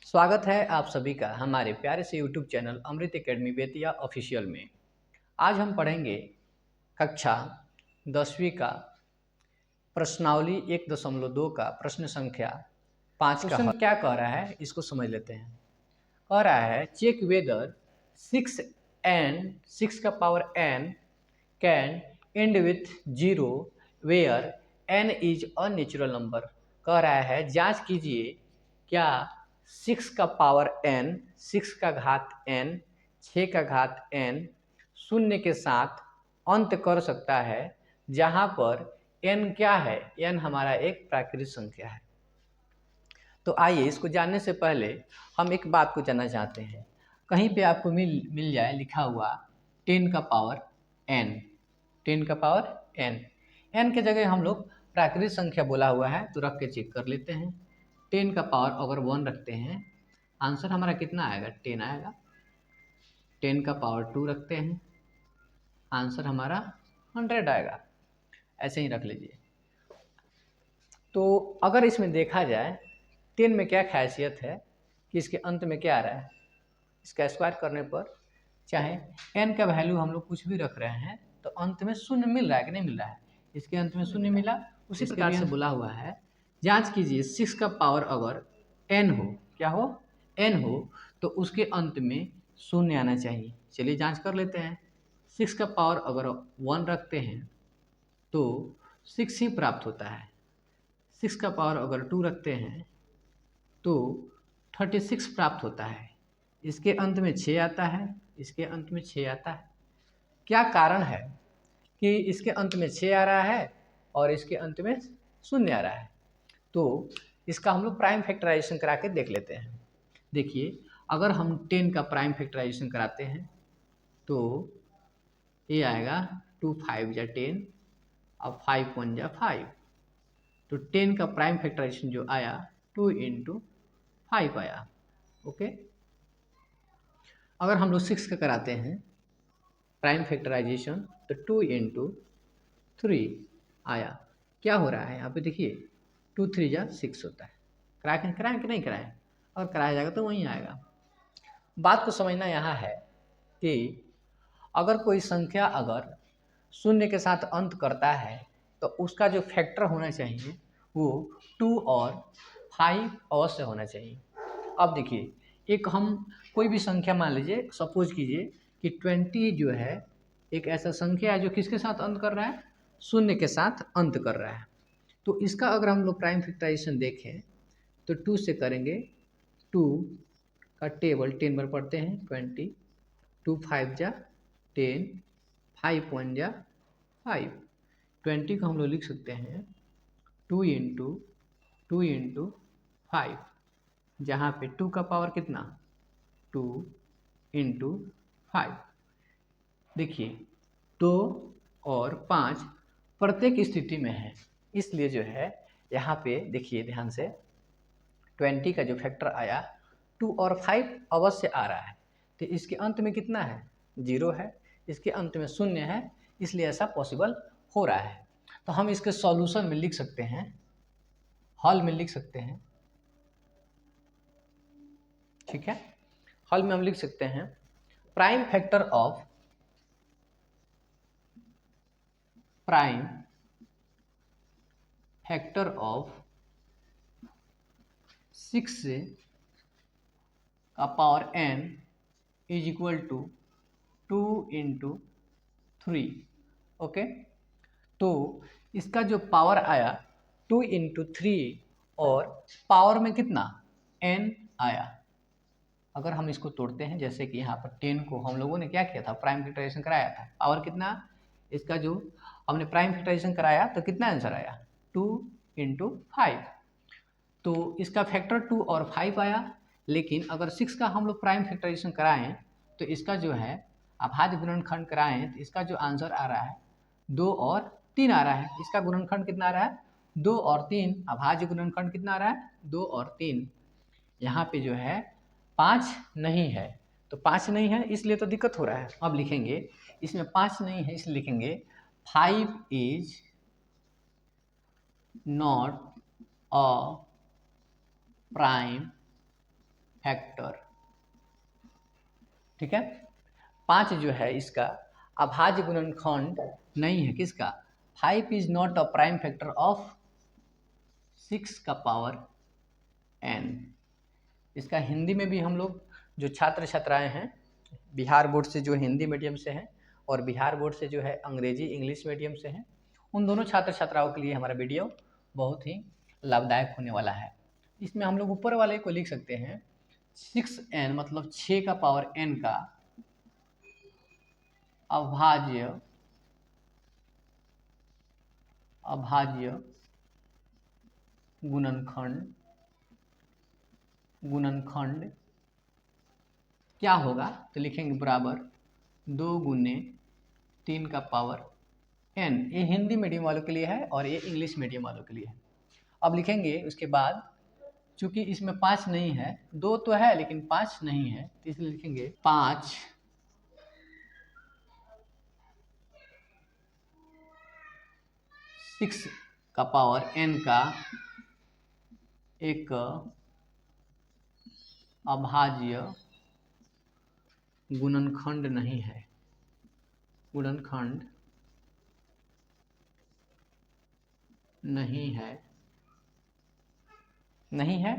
स्वागत है आप सभी का हमारे प्यारे से YouTube चैनल अमृत एकेडमी बेतिया ऑफिशियल में। आज हम पढ़ेंगे कक्षा 10वीं का प्रश्नावली 1.2 का प्रश्न संख्या 5 का हल। क्या कह रहा है इसको समझ लेते हैं। कह रहा है चेक वेदर 6 and 6 का power n can end with 0 where n is a natural number. कह रहा है जांच कीजिए क्या 6 का पावर n, 6 का घात n, 6 का घात n शून्य के साथ अंत कर सकता है जहां पर n क्या है, n हमारा एक प्राकृतिक संख्या है। तो आइए इसको जानने से पहले हम एक बात को जानना चाहते हैं। कहीं पे आपको मिल जाए लिखा हुआ 10 का पावर n, 10 का पावर n, n के जगह हम लोग प्राकृतिक संख्या बोला हुआ है तो रख के चेक कर लेते हैं। 10 का पावर अगर 1 रखते हैं आंसर हमारा कितना आएगा, 10 आएगा। 10 का पावर 2 रखते हैं आंसर हमारा 100 आएगा। ऐसे ही रख लीजिए। तो अगर इसमें देखा जाए 10 में क्या खासियत है कि इसके अंत में क्या आ रहा है, इसका स्क्वायर करने पर चाहे n का वैल्यू हम लोग कुछ भी रख रहे हैं तो अंत में शून्य मिल रहा है कि नहीं मिल रहा है, इसके अंत में शून्य मिला। उसी प्रकार से बोला हुआ है जांच कीजिए 6 का पावर अगर n हो, क्या हो, n हो तो उसके अंत में शून्य आना चाहिए। चलिए जांच कर लेते हैं। 6 का पावर अगर 1 रखते हैं तो 6 ही प्राप्त होता है। 6 का पावर अगर 2 रखते हैं तो 36 प्राप्त होता है। इसके अंत में 6 आता है, इसके अंत में 6 आता है। क्या कारण है कि इसके अंत में 6 आ रहा है और इसके अंत में शून्य आ रहा है? तो इसका हम लोग प्राइम फैक्टराइजेशन करा के देख लेते हैं। देखिए अगर हम 10 का प्राइम फैक्टराइजेशन कराते हैं तो ये आएगा 2 5 जा 10 और 5 1 जा 5। तो 10 का प्राइम फैक्टराइजेशन जो आया 2 × 5 आया। ओके, अगर हम लोग 6 का कराते हैं प्राइम फैक्टराइजेशन तो 2 × 3 आया। क्या हो रहा है यहाँ पे देखिए 2 3 जा 6 होता है। कराएं कि नहीं कराएं, और कराया जाएगा तो वहीं आएगा। बात को समझना यहाँ है कि अगर कोई संख्या अगर शून्य के साथ अंत करता है तो उसका जो फैक्टर होना चाहिए वो 2 और 5 अवश्य होना चाहिए। अब देखिए एक हम कोई भी संख्या मान लीजिए, सपोज कीजिए कि 20 जो है एक ऐसा संख्या है जो किसके साथ अंत कर रहा है, शून्य के साथ अंत कर रहा है। तो इसका अगर हम लोग प्राइम फैक्टराइजेशन देखें तो 2 से करेंगे, 2 का टेबल 10 बार पढ़ते हैं 20, 2 5 जा 10, 5 1 जा 5। 20 को हम लोग लिख सकते हैं 2 × 5, जहाँ पे 2 का पावर कितना, 2 × 5। देखिए 2 और 5 प्रत्येक स्थिति में है, इसलिए जो है यहाँ पे देखिए ध्यान से 20 का जो फैक्टर आया 2 और 5 अवश्य आ रहा है। तो इसके अंत में कितना है, 0 है, इसके अंत में शून्य है, इसलिए ऐसा पॉसिबल हो रहा है। तो हम इसके सॉल्यूशन में लिख सकते हैं, हल में लिख सकते हैं, ठीक है। हल में हम लिख सकते हैं प्राइम फैक्टर ऑफ 6 का power n is equal to 2 × 3। Okay, तो इसका जो पावर आया 2 × 3 और पावर में कितना n आया। अगर हम इसको तोड़ते हैं, जैसे कि यहाँ पर 10 को हम लोगों ने क्या किया था, प्राइम फैक्टराइजेशन कराया था, पावर कितना, इसका जो हमने प्राइम फैक्टराइजेशन कराया तो कितना आंसर आया 2 × 5। तो इसका फैक्टर 2 और 5 आया। लेकिन अगर 6 का हम लोग प्राइम फैक्टराइजेशन कराएं तो इसका जो है अभाज्य गुणनखंड कराएं तो इसका जो आंसर आ रहा है 2 और 3 आ रहा है। इसका गुणनखंड कितना आ रहा है, 2 और 3। अभाज्य गुणनखंड कितना आ रहा है, 2 और 3। यहाँ पे जो है 5 नहीं है, तो 5 नहीं है इसलिए तो दिक्कत हो रहा है। अब लिखेंगे इसमें 5 नहीं है इसलिए लिखेंगे 5 is not a prime factor. ठीक है, 5 जो है इसका अभाज्य गुणनखंड नहीं है। किसका? 5 is not a prime factor of 6 का पावर n। इसका हिंदी में भी हम लोग जो छात्र छात्राएं हैं बिहार बोर्ड से जो हिंदी मीडियम से हैं और बिहार बोर्ड से जो है अंग्रेजी इंग्लिश मीडियम से हैं, उन दोनों छात्र छात्राओं के लिए हमारा वीडियो बहुत ही लाभदायक होने वाला है। इसमें हम लोग ऊपर वाले को लिख सकते हैं 6n मतलब 6 का पावर n का अभाज्य गुणनखंड क्या होगा? तो लिखेंगे बराबर 2 गुने 3 का पावर n। ये हिंदी मीडियम वालों के लिए है और ये इंग्लिश मीडियम वालों के लिए है। अब लिखेंगे उसके बाद, चूंकि इसमें 5 नहीं है, 2 तो है लेकिन 5 नहीं है, तो इसलिए लिखेंगे 5 6 का पावर n का एक अभाज्य गुणनखंड नहीं है। गुणनखंड नहीं है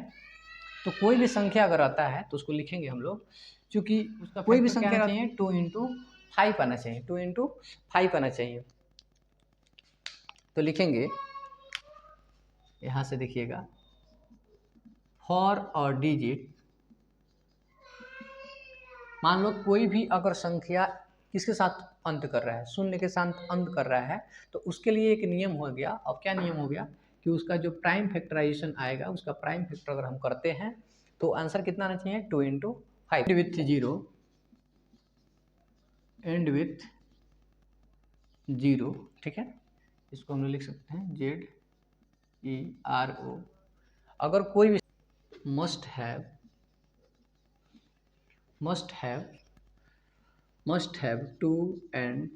तो कोई भी संख्या अगर आता है तो उसको लिखेंगे हम लोग, क्योंकि उसका कोई भी संख्या आना चाहिए 2 इंटू 5 आना चाहिए, 2 इंटू 5 आना चाहिए। तो लिखेंगे यहाँ से, देखिएगा, फॉर और डिजिट, मान लो कोई भी अगर संख्या किसके साथ अंत कर रहा है, शून्य के साथ अंत कर रहा है, तो उसके लिए एक नियम हो गया। अब क्या नियम हो गया कि उसका जो प्राइम फैक्टराइजेशन आएगा, उसका प्राइम फैक्टर अगर हम करते हैं तो आंसर कितना आना चाहिए? 2 इंटू 5 विथ 0, एंड विथ 0। ठीक है, इसको हम लोग लिख सकते हैं ZERO। अगर कोई भी must have 2 and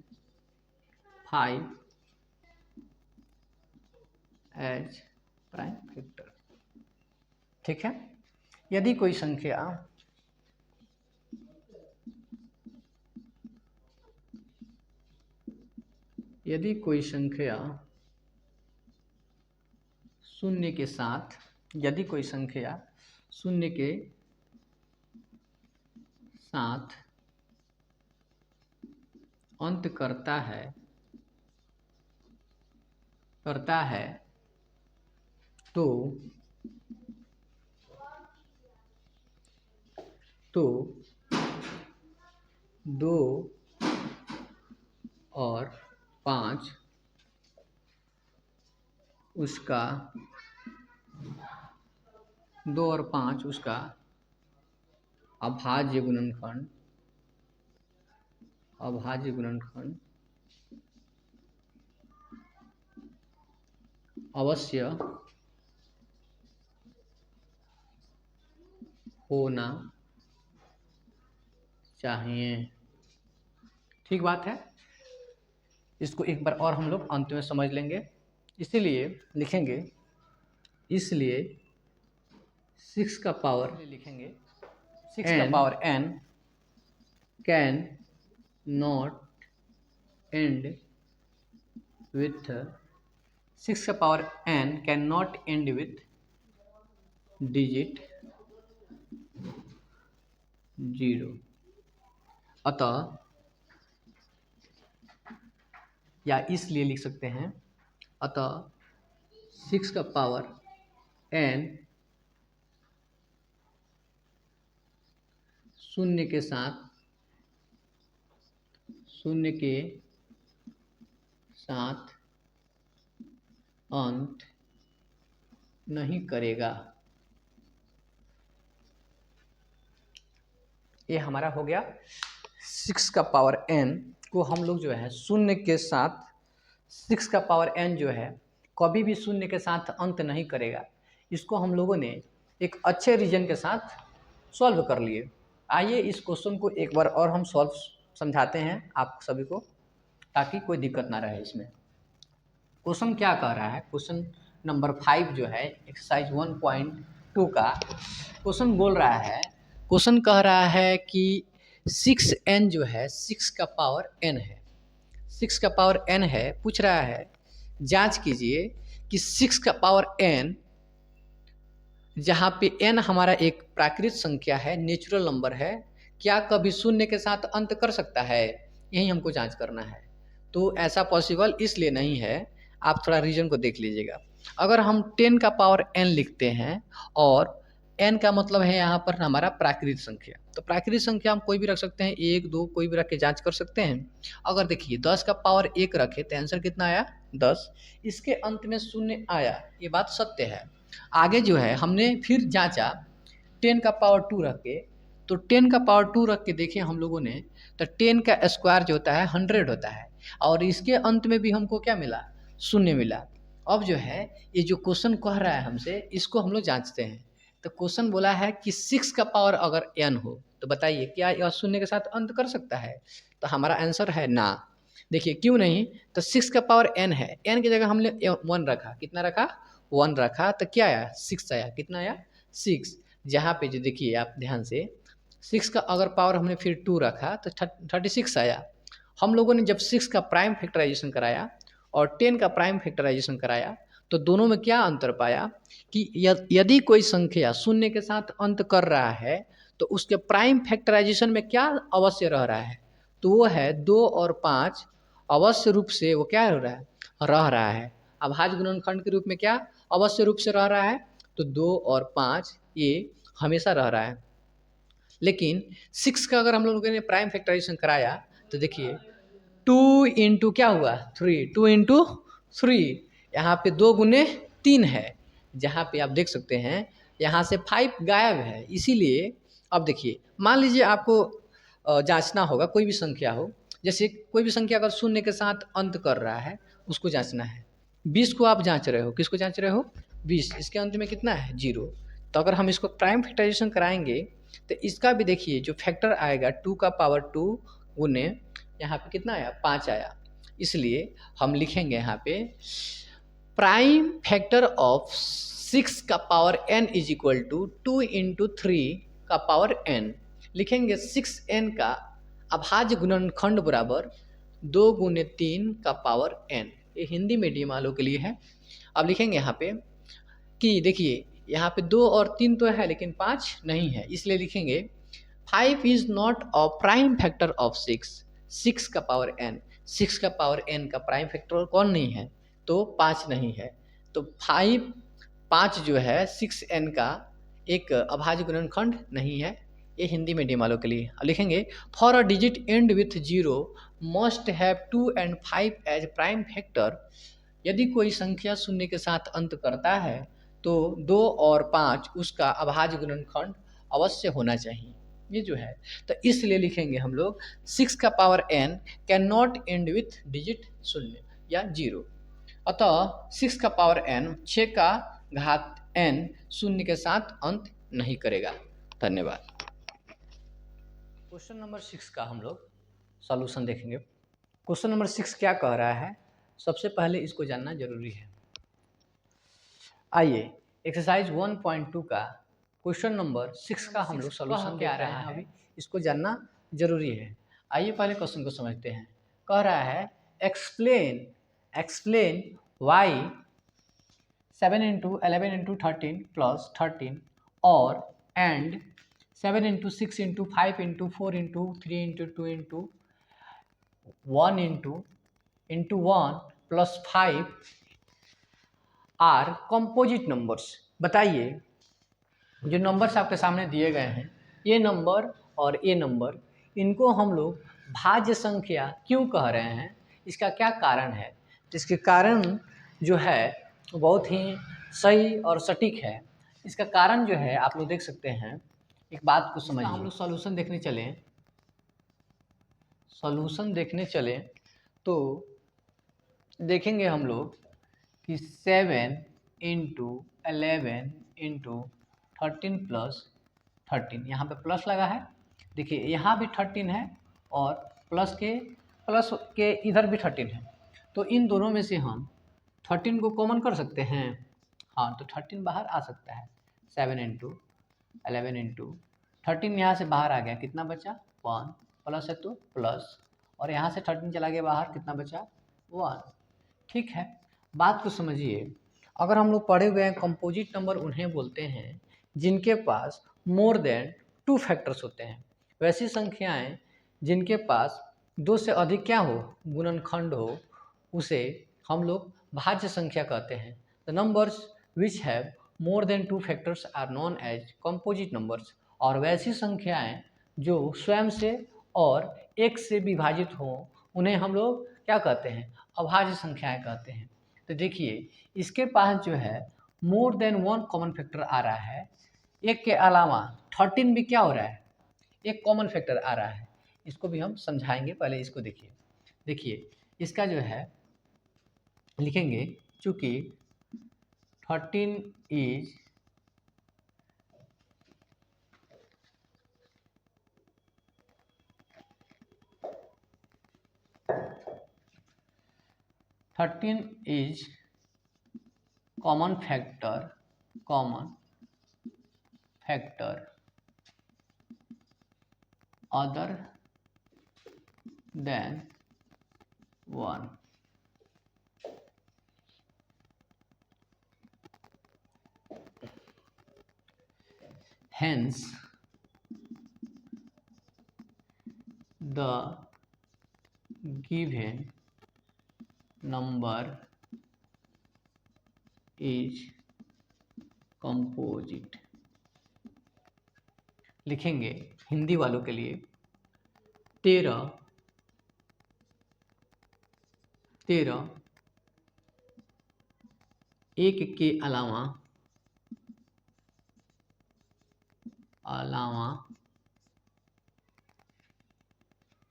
5 as prime factor. ठीक है, यदि कोई संख्या शून्य के साथ अंत करता है तो 2 और 5 उसका अभाज्य गुणनखंड अवश्य होना चाहिए। ठीक बात है, इसको एक बार और हम लोग अंत में समझ लेंगे। इसीलिए लिखेंगे, 6 का power n can not and with 6 का power n can not and with digit 0। अतः, या इसलिए लिख सकते हैं, अतः 6 का पावर n शून्य के साथ अंत नहीं करेगा। ये हमारा हो गया 6 का पावर n को हम लोग जो है शून्य के साथ, 6 का पावर n जो है कभी भी शून्य के साथ अंत नहीं करेगा। इसको हम लोगों ने एक अच्छे रीजन के साथ सॉल्व कर लिए। आइए इस क्वेश्चन को एक बार और हम समझाते हैं आप सभी को, ताकि कोई दिक्कत ना रहे इसमें। क्वेश्चन क्या कह रहा है? क्वेश्चन नंबर 5 जो है एक्सरसाइज 1.2 का क्वेश्चन बोल रहा है, क्वेश्चन कह रहा है कि 6n जो है 6 का पावर n है, 6 का पावर n है। पूछ रहा है जांच कीजिए कि 6 का पावर n, जहाँ पे n हमारा एक प्राकृत संख्या है, नेचुरल नंबर है, क्या कभी शून्य के साथ अंत कर सकता है, यही हमको जांच करना है। तो ऐसा पॉसिबल इसलिए नहीं है, आप थोड़ा रीजन को देख लीजिएगा। अगर हम 10 का पावर n लिखते हैं और n का मतलब है यहाँ पर हमारा प्राकृत संख्या, तो प्राकृत संख्या हम कोई भी रख सकते हैं, 1 2 कोई भी रख के जांच कर सकते हैं। अगर देखिए 10 का पावर 1 रखे तो आंसर कितना आया 10, इसके अंत में शून्य आया, ये बात सत्य है। आगे जो है हमने फिर जांचा 10 का पावर 2 रख के, तो 10 का पावर 2 रख के देखिए हम लोगों ने, तो 10 का स्क्वायर जो होता है 100 होता है, और इसके अंत में भी हमको क्या मिला, शून्य मिला। अब जो है ये जो क्वेश्चन कह रहा है हमसे, इसको हम लोग जांचते हैं। तो क्वेश्चन बोला है कि 6 का पावर अगर n हो तो बताइए क्या यह शून्य के साथ अंत कर सकता है, तो हमारा आंसर है ना। देखिए क्यों नहीं, तो 6 का पावर n है, n की जगह हमने 1 रखा, कितना रखा 1 रखा, तो क्या आया 6 आया, कितना आया 6। जहाँ पे जो देखिए आप ध्यान से 6 का अगर पावर हमने फिर 2 रखा तो 36 आया। हम लोगों ने जब 6 का प्राइम फैक्टराइजेशन कराया और 10 का प्राइम फैक्टराइजेशन कराया तो दोनों में क्या अंतर पाया कि यदि कोई संख्या शून्य के साथ अंत कर रहा है तो उसके प्राइम फैक्टराइजेशन में क्या अवश्य रह रहा है, तो वो है 2 और 5, अवश्य रूप से वो क्या रह रहा है। अभाज्य गुणनखंड के रूप में क्या अवश्य रूप से रह रहा है, तो 2 और 5 ये हमेशा रह रहा है। लेकिन 6 का अगर हम लोगों ने प्राइम फैक्टराइजेशन कराया तो देखिए 2 इंटू क्या हुआ 3, 2 इंटू 3, यहाँ पे 2 गुने 3 है, जहाँ पे आप देख सकते हैं यहाँ से 5 गायब है। इसीलिए अब देखिए मान लीजिए आपको जांचना होगा, कोई भी संख्या हो, जैसे कोई भी संख्या अगर शून्य के साथ अंत कर रहा है उसको जांचना है। 20 को आप जांच रहे हो, किसको जांच रहे हो 20, इसके अंत में कितना है 0। तो अगर हम इसको प्राइम फैक्टराइजेशन कराएंगे तो इसका भी देखिए जो फैक्टर आएगा 2 का पावर 2 गुने यहाँ पे कितना आया 5 आया। इसलिए हम लिखेंगे यहाँ पे प्राइम फैक्टर ऑफ 6 का power n is equal to 2 into 3 का पावर n। लिखेंगे 6n का अभाज्य गुणनखंड बराबर 2 गुने 3 का पावर n। ये हिंदी मीडियम वालों के लिए है। अब लिखेंगे यहाँ पे कि देखिए यहाँ पे 2 और 3 तो है लेकिन 5 नहीं है, इसलिए लिखेंगे 5 is not a prime factor of 6 का पावर n, 6 का पावर n का प्राइम फैक्टर कौन नहीं है, तो 5 नहीं है। तो 5 जो है 6n का एक अभाज्य गुणनखंड नहीं है, ये हिंदी मीडियम वालों के लिए। अब लिखेंगे for a digit end with 0 must have 2 and 5 as prime factor. यदि कोई संख्या शून्य के साथ अंत करता है तो 2 और 5 उसका अभाज्य गुणनखंड अवश्य होना चाहिए, ये जो है। तो इसलिए लिखेंगे हम लोग 6 का power n can not and with digit शून्य या 0। अतः 6 का पावर n 6 का घात n शून्य के साथ अंत नहीं करेगा। धन्यवाद। क्वेश्चन नंबर 6 का हम लोग सॉल्यूशन देखेंगे। क्वेश्चन नंबर 6 क्या कह रहा है, सबसे पहले इसको जानना जरूरी है। आइए एक्सरसाइज 1.2 का क्वेश्चन नंबर 6 का हम लोग सॉल्यूशन क्या रहा है, अभी इसको जानना जरूरी है। आइए पहले क्वेश्चन को समझते हैं। कह रहा है explain why 7 into 11 into 13 plus 13 और and 7 into 6 into 5 into 4 into 3 into 2 into 1 into 1 plus 5 are composite numbers. बताइए जो नंबर्स आपके सामने दिए गए हैं, ये नंबर और ये नंबर, इनको हम लोग भाज्य संख्या क्यों कह रहे हैं, इसका क्या कारण है। तो इसके कारण जो है बहुत ही सही और सटीक है। इसका कारण जो है आप लोग देख सकते हैं, एक बात को समझिए। हम लोग सॉल्यूशन देखने चलें तो देखेंगे हम लोग कि 7 इंटू 11 इंटू 13 प्लस 13, यहाँ पे प्लस लगा है, देखिए यहाँ भी 13 है और प्लस के इधर भी 13 है। तो इन दोनों में से हम 13 को कॉमन कर सकते हैं, हाँ, तो 13 बाहर आ सकता है। 7 इंटू 11 इंटू 13 यहाँ से बाहर आ गया, कितना बचा 1, प्लस है तो प्लस, और यहाँ से 13 चला गया बाहर, कितना बचा 1। ठीक है, बात को समझिए। अगर हम लोग पढ़े हुए हैं कंपोजिट नंबर उन्हें बोलते हैं जिनके पास मोर देन 2 फैक्टर्स होते हैं। वैसी संख्याएं जिनके पास 2 से अधिक क्या हो, गुणनखंड हो, उसे हम लोग भाज्य संख्या कहते हैं। The numbers which have more than 2 factors are known as composite numbers. और वैसी संख्याएं जो स्वयं से और एक से विभाजित हों उन्हें हम लोग क्या कहते हैं, अभाज्य संख्याएं कहते हैं। तो देखिए इसके पास जो है मोर देन 1 कॉमन फैक्टर आ रहा है, एक के अलावा 13 भी क्या हो रहा है, एक कॉमन फैक्टर आ रहा है। इसको भी हम समझाएंगे, पहले इसको देखिए। देखिए इसका जो है लिखेंगे, चूँकि 13 is common factor other than 1. Hence, the given number is composite. लिखेंगे हिंदी वालों के लिए 13 एक के अलावा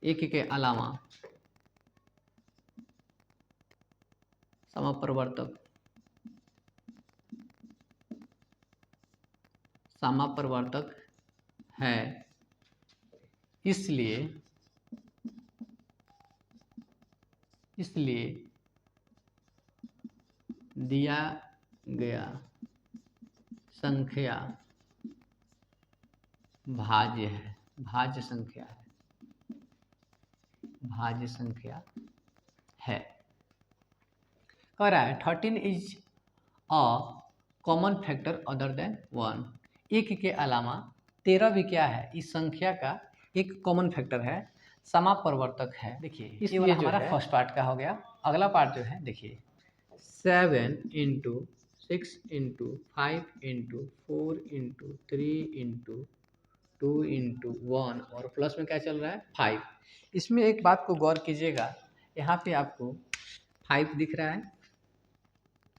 एक के अलावा समापरिवर्तक है, इसलिए दिया गया संख्या भाज्य संख्या है। कह रहा है 13 is a common factor other than 1। एक के अलावा 13 भी क्या है, इस संख्या का एक कॉमन फैक्टर है, समापरिवर्तक है। देखिए इसलिए हमारा फर्स्ट पार्ट का हो गया। अगला पार्ट जो है देखिए 7 into 6 into 5 into 4 into 3 into 2 into 1 और प्लस में क्या चल रहा है 5। इसमें एक बात को गौर कीजिएगा, यहाँ पे आपको 5 दिख रहा है,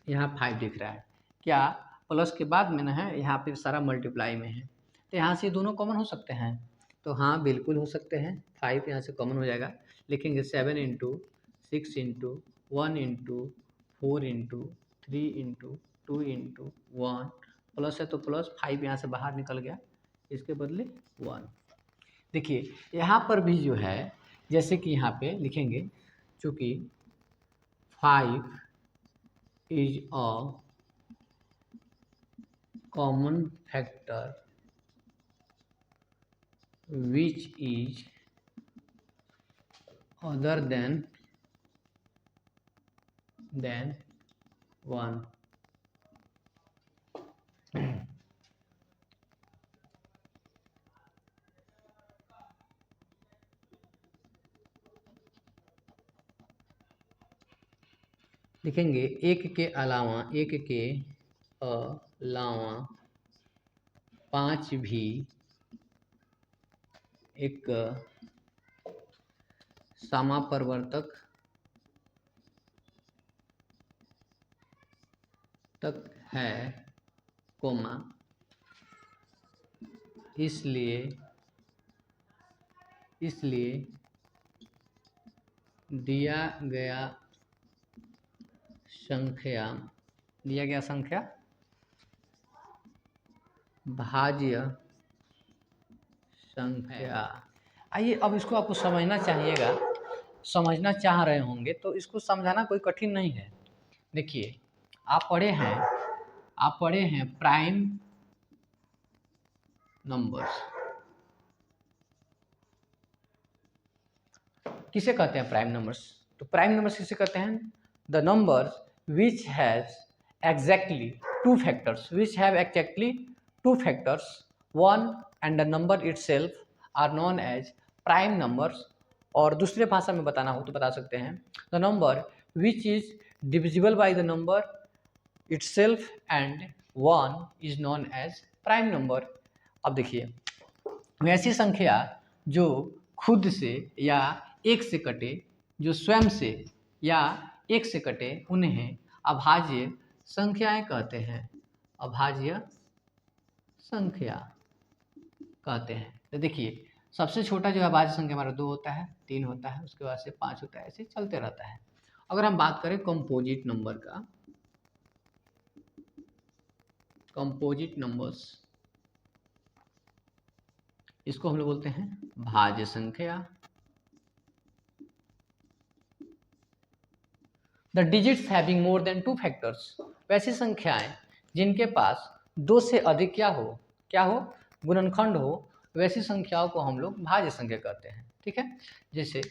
यहाँ 5 दिख रहा है, क्या प्लस के बाद में ना है, यहाँ पे सारा मल्टीप्लाई में है, तो यहाँ से दोनों कॉमन हो सकते हैं। तो हाँ बिल्कुल हो सकते हैं, 5 यहाँ से कॉमन हो जाएगा। लिखेंगे 7 into 6 into 1 into 4 into 3 into 2 into 1 plus है तो प्लस, 5 यहाँ से बाहर निकल गया, इसके बदले 1। देखिए यहाँ पर भी जो है जैसे कि यहाँ पे लिखेंगे, चूँकि 5 is a common factor which is other than 1। लिखेंगे एक के अलावा 5 भी एक समापरिवर्तक तक है, कोमा, इसलिए दिया गया संख्या भाज्य संख्या। आइए अब इसको आपको समझना चाहिएगा, समझना चाह रहे होंगे तो इसको समझाना कोई कठिन नहीं है। देखिए आप पढ़े हैं आप पढ़े हैं प्राइम नंबर्स। किसे कहते हैं प्राइम नंबर्स? तो प्राइम नंबर्स किसे कहते हैं? The numbers which has exactly two factors, which have exactly two factors, one and the number itself are known as prime numbers। और दूसरे भाषा में बताना हो तो बता सकते हैं the number which is divisible by the number itself and one is known as prime number। अब देखिए, वैसी संख्या जो खुद से या एक से कटे, जो स्वयं से या एक से कटे, उन्हें अभाज्य संख्याएं कहते हैं, अभाज्य संख्या कहते हैं। तो देखिए, सबसे छोटा जो अभाज्य संख्या हमारा 2 होता है, 3 होता है, उसके बाद से 5 होता है, ऐसे चलते रहता है। अगर हम बात करें कंपोजिट नंबर का, कंपोजिट नंबर्स, इसको हम लोग बोलते हैं भाज्य संख्या। The digits having more than 2 factors, वैसी संख्याएं जिनके पास 2 से अधिक क्या हो, गुणनखंड हो, वैसी संख्याओं को हम लोग भाज्य संख्या कहते हैं। ठीक है, जैसे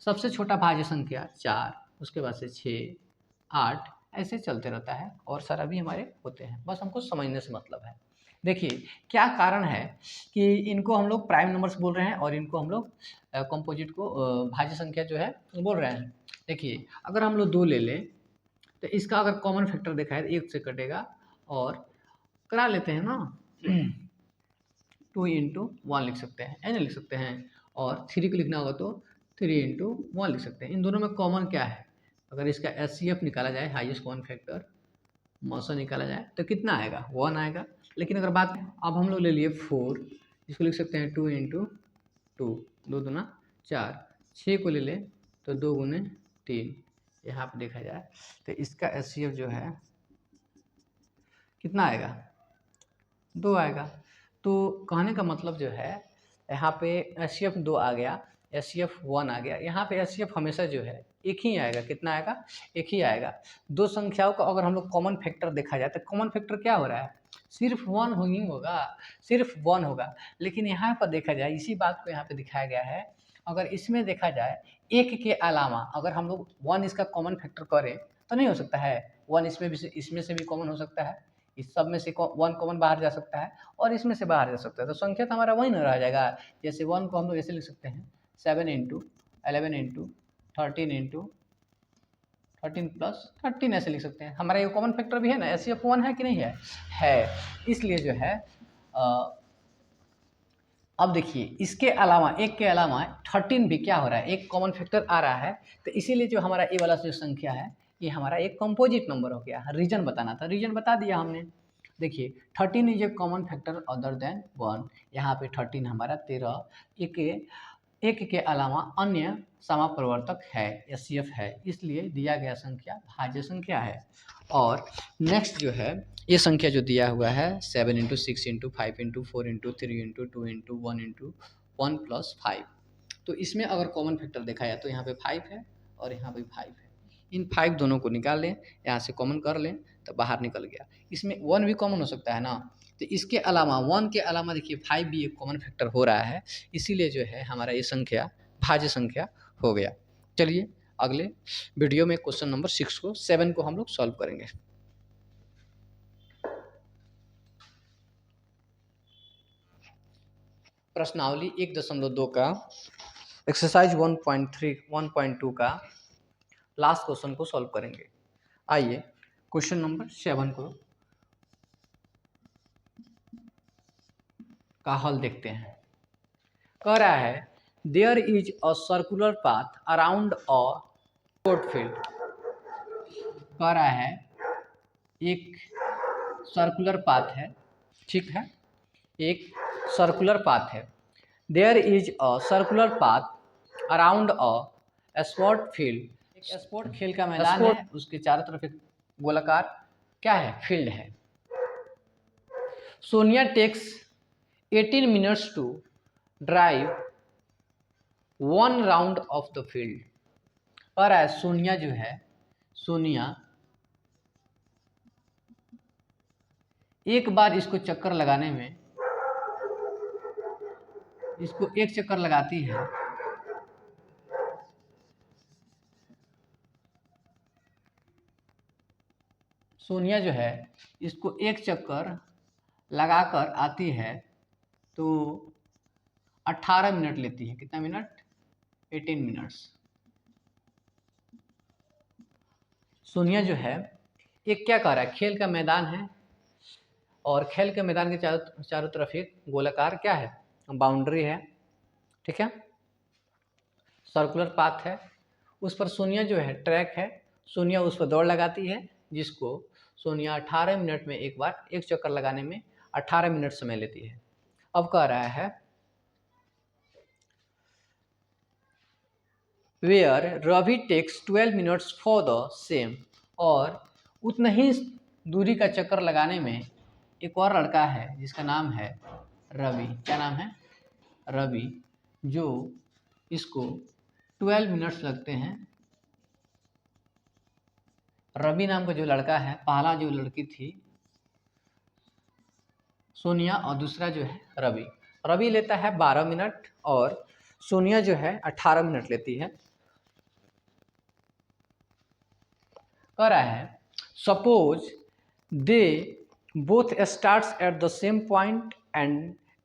सबसे छोटा भाज्य संख्या 4, उसके बाद से 6, 8, ऐसे चलते रहता है और सारा भी हमारे होते हैं। बस हमको समझने से मतलब है। देखिए, क्या कारण है कि इनको हम लोग प्राइम नंबर्स बोल रहे हैं और इनको हम लोग कंपोजिट को भाज्य संख्या जो है बोल रहे हैं। देखिए, अगर हम लोग 2 ले लें तो इसका अगर कॉमन फैक्टर देखा है तो 1 से कटेगा और करा लेते हैं ना 2 × 1 लिख सकते हैं, ऐसे लिख सकते हैं। और 3 को लिखना होगा तो 3 × 1 लिख सकते हैं। इन दोनों में कॉमन क्या है? अगर इसका HCF निकाला जाए, हाईएस्ट कॉमन फैक्टर मौसा निकाला जाए तो कितना आएगा? 1 आएगा। लेकिन अगर बात अब हम लोग ले लिए 4, इसको लिख सकते हैं 2 × 2, 2 दूना 4, 6 को ले लें तो 2 × 3, यहाँ पर देखा जाए तो इसका HCF जो है कितना आएगा? 2 आएगा। तो कहने का मतलब जो है, यहाँ पे HCF 2 आ गया, HCF 1 आ गया। यहाँ पे HCF हमेशा जो है एक ही आएगा। कितना आएगा? एक ही आएगा। 2 संख्याओं का अगर हम लोग कॉमन फैक्टर देखा जाए तो कॉमन फैक्टर क्या हो रहा है? सिर्फ 1 ही होगा, सिर्फ 1 होगा। लेकिन यहाँ पर देखा जाए, इसी बात को यहाँ पे दिखाया गया है, अगर इसमें देखा जाए 1 के अलावा अगर हम लोग 1 इसका कॉमन फैक्टर करें तो नहीं हो सकता है। 1 इसमें से भी कॉमन हो सकता है, इस सब में से 1 कॉमन बाहर जा सकता है और इसमें से बाहर जा सकता है। तो संख्या तो हमारा वही ना रह जाएगा। जैसे 1 को हम लोग ऐसे लिख सकते हैं 7 × 11 × 13 × 13 + 13 ऐसे लिख सकते हैं। हमारा ये कॉमन फैक्टर भी है ना, HCF 1 है कि नहीं है। इसलिए जो है अब देखिए, इसके अलावा 1 के अलावा 13 भी क्या हो रहा है? एक कॉमन फैक्टर आ रहा है। तो इसीलिए जो हमारा ये वाला जो संख्या है, ये हमारा एक कंपोजिट नंबर हो गया। रीजन बताना था, रीजन बता दिया हमने। देखिए, 13 is a common factor other than 1। यहाँ पे 13 हमारा 13 एक के अलावा अन्य समापरिवर्तक है, HCF है, इसलिए दिया गया संख्या भाज्य संख्या है। और नेक्स्ट जो है, ये संख्या जो दिया हुआ है 7 × 6 × 5 × 4 × 3 × 2 × 1 × 1 + 5, तो इसमें अगर कॉमन फैक्टर देखा जाए तो यहाँ पे 5 है और यहाँ पे 5 है। इन 5 दोनों को निकाल लें, यहाँ से कॉमन कर लें तो बाहर निकल गया। इसमें 1 भी कॉमन हो सकता है ना। तो इसके अलावा 1 के अलावा देखिए 5 भी एक कॉमन फैक्टर हो रहा है, इसीलिए जो है हमारा ये संख्या भाज्य संख्या हो गया। चलिए अगले वीडियो में क्वेश्चन नंबर 7 को हम लोग सॉल्व करेंगे। प्रश्नावली 1.2 का एक्सरसाइज 1.2 का लास्ट क्वेश्चन को सॉल्व करेंगे। आइए क्वेश्चन नंबर 7 का हल देखते हैं। कह रहा है there is a circular path around a sport field. कह रहा है एक सर्कुलर पाथ है, ठीक है, एक सर्कुलर पाथ है। There is a circular path around a sport field. एक स्पोर्ट खेल का मैदान है, उसके चारों तरफ एक गोलाकार क्या है? फील्ड है। Sonia takes 18 minutes to drive 1 round of the field. कह रहा है सोनिया जो है, सोनिया एक बार इसको चक्कर लगाने में, इसको एक चक्कर लगाती है सोनिया जो है, इसको एक चक्कर लगाकर आती है तो 18 मिनट लेती है। कितना मिनट? 18 मिनट्स। सोनिया जो है, एक क्या कह रहा है, खेल का मैदान है और खेल के मैदान के चारों तरफ एक गोलाकार क्या है, बाउंड्री है, ठीक है, सर्कुलर पाथ है। उस पर सोनिया जो है, ट्रैक है, सोनिया उस पर दौड़ लगाती है, जिसको सोनिया 18 मिनट में एक बार एक चक्कर लगाने में 18 मिनट समय लेती है। अब कह रहा है where Ravi takes 12 minutes for the same, और उतना ही दूरी का चक्कर लगाने में एक और लड़का है जिसका नाम है रवि। क्या नाम है? रवि, जो इसको 12 मिनट्स लगते हैं। रवि नाम का जो लड़का है, पहला जो लड़की थी सोनिया और दूसरा जो है रवि। रवि लेता है 12 मिनट और सोनिया जो है 18 मिनट लेती है। कह रहा है suppose they both starts at the same point and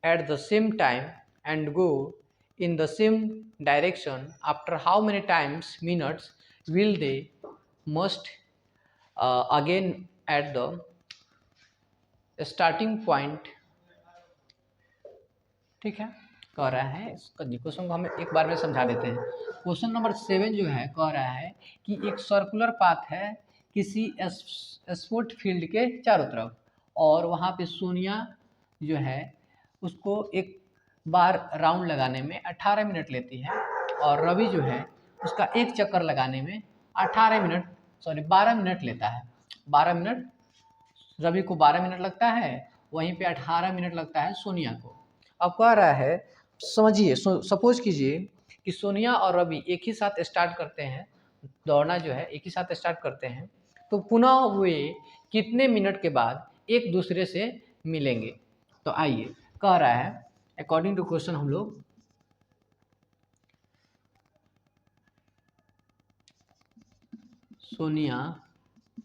at the same time and go in the same direction. After how many times minutes will they must again at the starting point? ठीक है, कह रहा है इसका question को हम एक बार में समझा देते हैं। क्वेश्चन नंबर 7 जो है, कह रहा है कि एक सर्कुलर पाथ है किसी स्पोर्ट फील्ड के चारों तरफ, और वहाँ पे सोनिया जो है उसको एक बार राउंड लगाने में 18 मिनट लेती है, और रवि जो है उसका एक चक्कर लगाने में 12 मिनट लेता है। 12 मिनट रवि को 12 मिनट लगता है, वहीं पे 18 मिनट लगता है सोनिया को। अब कह रहा है समझिए, सपोज कीजिए कि सोनिया और रवि एक ही साथ स्टार्ट करते हैं, दौड़ना जो है एक ही साथ स्टार्ट करते हैं, तो पुनः वे कितने मिनट के बाद एक दूसरे से मिलेंगे? तो आइए, कह रहा है अकॉर्डिंग टू क्वेश्चन हम लोग Sonia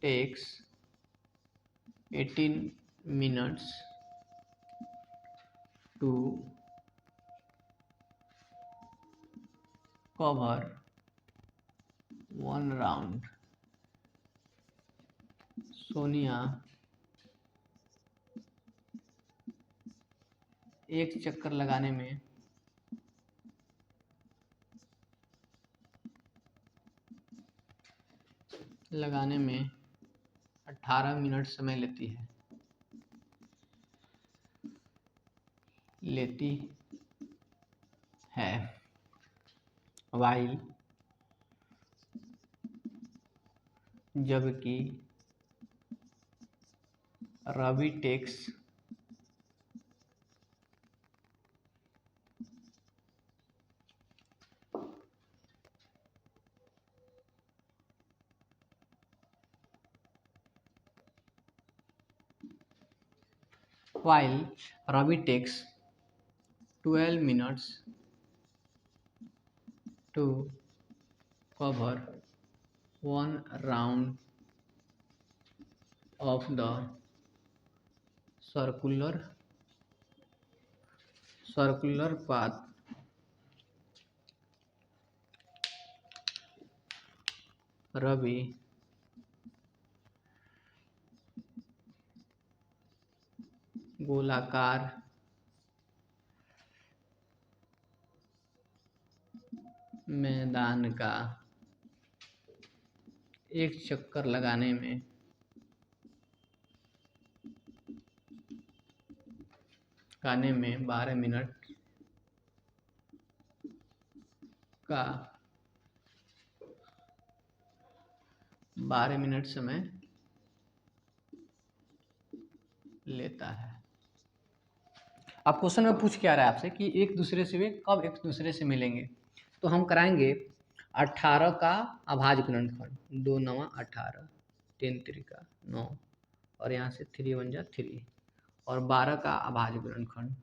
takes 18 minutes to cover 1 round. Sonia एक चक्कर लगाने में 18 मिनट समय लेती है वाइल, जबकि Ravi takes 12 minutes to cover 1 round of the circular path. Ravi गोलाकार मैदान का एक चक्कर लगाने में 12 मिनट का 12 मिनट समय लेता है। अब क्वेश्चन में पूछ क्या रहा है आपसे कि एक दूसरे से वे कब एक दूसरे से मिलेंगे? तो हम कराएंगे 18 का अभाज्य गुणनखंड, 2 9 18, 10 3 9, और यहाँ से 3 1 जा 3, और 12 का अभाज्य गुणनखंड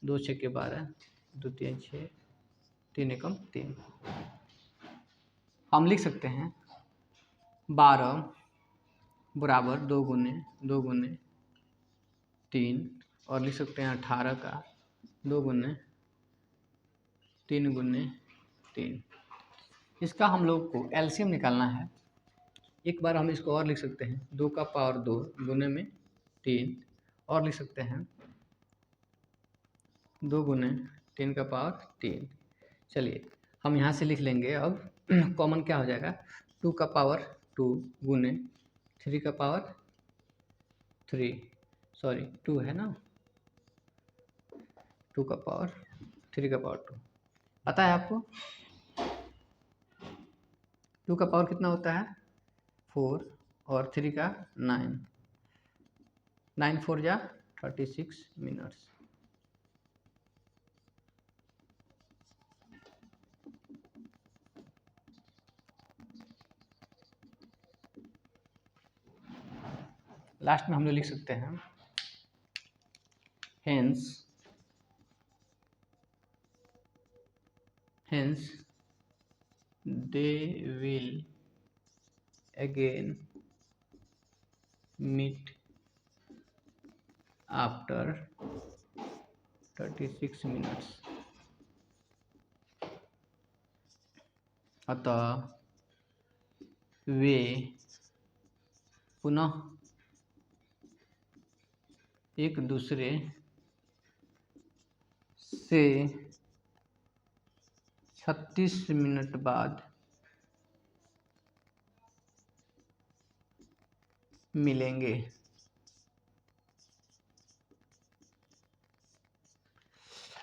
2 6 के 12, 2 3 6, 3 एकम 3। हम लिख सकते हैं 12 बराबर 2 गुने 3, और लिख सकते हैं 18 का 2 गुने 3 इसका हम लोग को एलसीएम निकालना है। एक बार हम इसको और लिख सकते हैं 2 का पावर 2 गुने में 3, और लिख सकते हैं 2 गुने 3 का पावर 3। चलिए हम यहाँ से लिख लेंगे। अब कॉमन क्या हो जाएगा, 2 का पावर 2 गुने 3 का पावर 3, सॉरी 2 है ना, 2 का पावर 3 का पावर 2 पता है आपको। 2 का पावर कितना होता है 4, और 3 का 9, 9 4 जा 36 मिनट्स। लास्ट में हम लोग लिख सकते हैं hence they will again meet after 36 minutes। अतः वे पुनः एक दूसरे से 36 मिनट बाद मिलेंगे।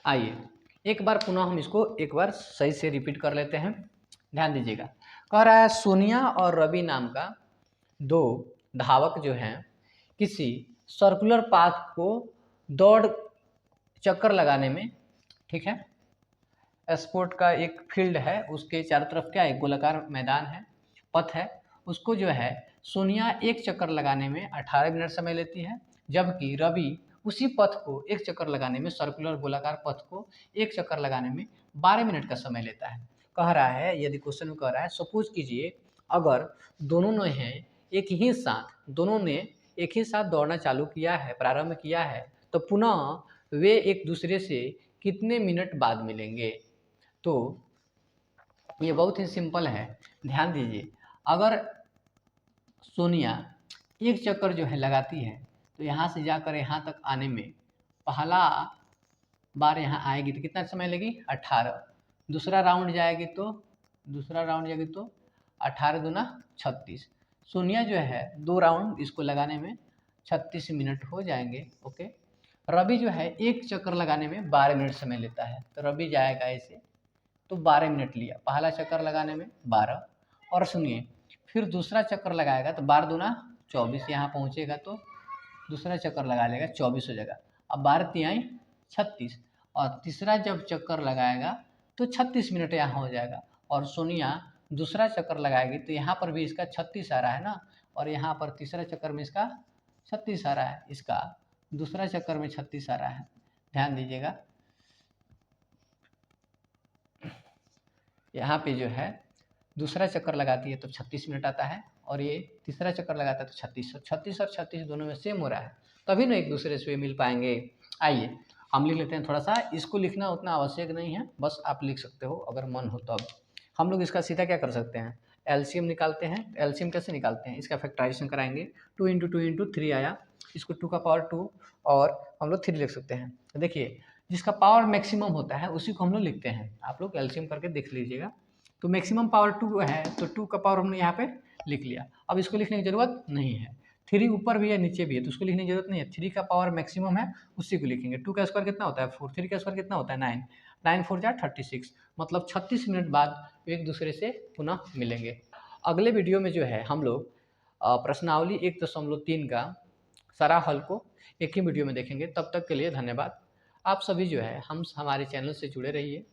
आइए एक बार पुनः हम इसको एक बार सही से रिपीट कर लेते हैं, ध्यान दीजिएगा। कह रहा है सोनिया और रवि नाम का 2 धावक जो हैं किसी सर्कुलर पाथ को दौड़ चक्कर लगाने में, ठीक है, स्पोर्ट का एक फील्ड है, उसके चारों तरफ क्या है, गोलाकार मैदान है, पथ है, उसको जो है सोनिया एक चक्कर लगाने में 18 मिनट समय लेती है, जबकि रवि उसी पथ को एक चक्कर लगाने में, सर्कुलर गोलाकार पथ को एक चक्कर लगाने में 12 मिनट का समय लेता है। कह रहा है, यदि क्वेश्चन में कह रहा है सपोज कीजिए अगर दोनों ने एक ही साथ दौड़ना चालू किया है, प्रारंभ किया है, तो पुनः वे एक दूसरे से कितने मिनट बाद मिलेंगे। तो ये बहुत ही सिंपल है, ध्यान दीजिए। अगर सोनिया एक चक्कर जो है लगाती है तो यहाँ से जाकर यहाँ तक आने में पहला बार यहाँ आएगी तो कितना समय लगेगी 18, दूसरा राउंड जाएगी तो 18 दूना 36। सोनिया जो है 2 राउंड इसको लगाने में 36 मिनट हो जाएंगे। ओके, रवि जो है एक चक्कर लगाने में 12 मिनट समय लेता है, तो रवि जाएगा ऐसे, तो 12 मिनट लिया पहला चक्कर लगाने में 12, और सुनिए फिर दूसरा चक्कर लगाएगा तो 12 दूना 24, यहाँ पहुँचेगा तो दूसरा चक्कर लगा लेगा 24 हो जाएगा। अब 12 तिहाई 36, और तीसरा जब चक्कर लगाएगा तो 36 मिनट यहाँ हो जाएगा, और सोनिया दूसरा चक्कर लगाएगी तो यहाँ पर भी इसका 36 आ रहा है ना, और यहाँ पर तीसरा चक्कर में इसका 36 आ रहा है, इसका दूसरा चक्कर में 36 आ रहा है। ध्यान दीजिएगा, यहाँ पे जो है दूसरा चक्कर लगाती है तो 36 मिनट आता है, और ये तीसरा चक्कर लगाता है तो 36 और 36 दोनों में सेम हो रहा है, तभी ना एक दूसरे से मिल पाएंगे। आइए हम लिख लेते हैं थोड़ा सा, इसको लिखना उतना आवश्यक नहीं है, बस आप लिख सकते हो अगर मन हो तो। अब हम लोग इसका सीधा क्या कर सकते हैं, एलसीएम निकालते हैं। एलसीएम कैसे निकालते हैं, इसका फैक्टराइजेशन कराएंगे। 2 × 2 × 3 आया, इसको 2 का पावर 2 और हम लोग 3 लिख सकते हैं। देखिए जिसका पावर मैक्सिमम होता है उसी को हम लोग लिखते हैं, आप लोग एलसीएम करके देख लीजिएगा। तो मैक्सिमम पावर 2 है तो 2 का पावर हमने यहाँ पे लिख लिया। अब इसको लिखने की ज़रूरत नहीं है, 3 ऊपर भी है नीचे भी है तो उसको लिखने की जरूरत नहीं है। 3 का पावर मैक्सिमम है उसी को लिखेंगे। 2 का स्क्वायर कितना होता है 4, 3 का स्क्वायर कितना होता है 9, 9 4 जा 36, मतलब 36 मिनट बाद एक दूसरे से पुनः मिलेंगे। अगले वीडियो में जो है हम लोग प्रश्नावली 1.3 का सारा हल को एक ही वीडियो में देखेंगे। तब तक के लिए धन्यवाद। आप सभी जो है हमारे चैनल से जुड़े रहिए।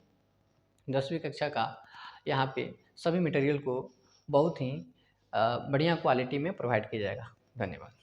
10वीं कक्षा का यहाँ पे सभी मटेरियल को बहुत ही बढ़िया क्वालिटी में प्रोवाइड किया जाएगा। धन्यवाद।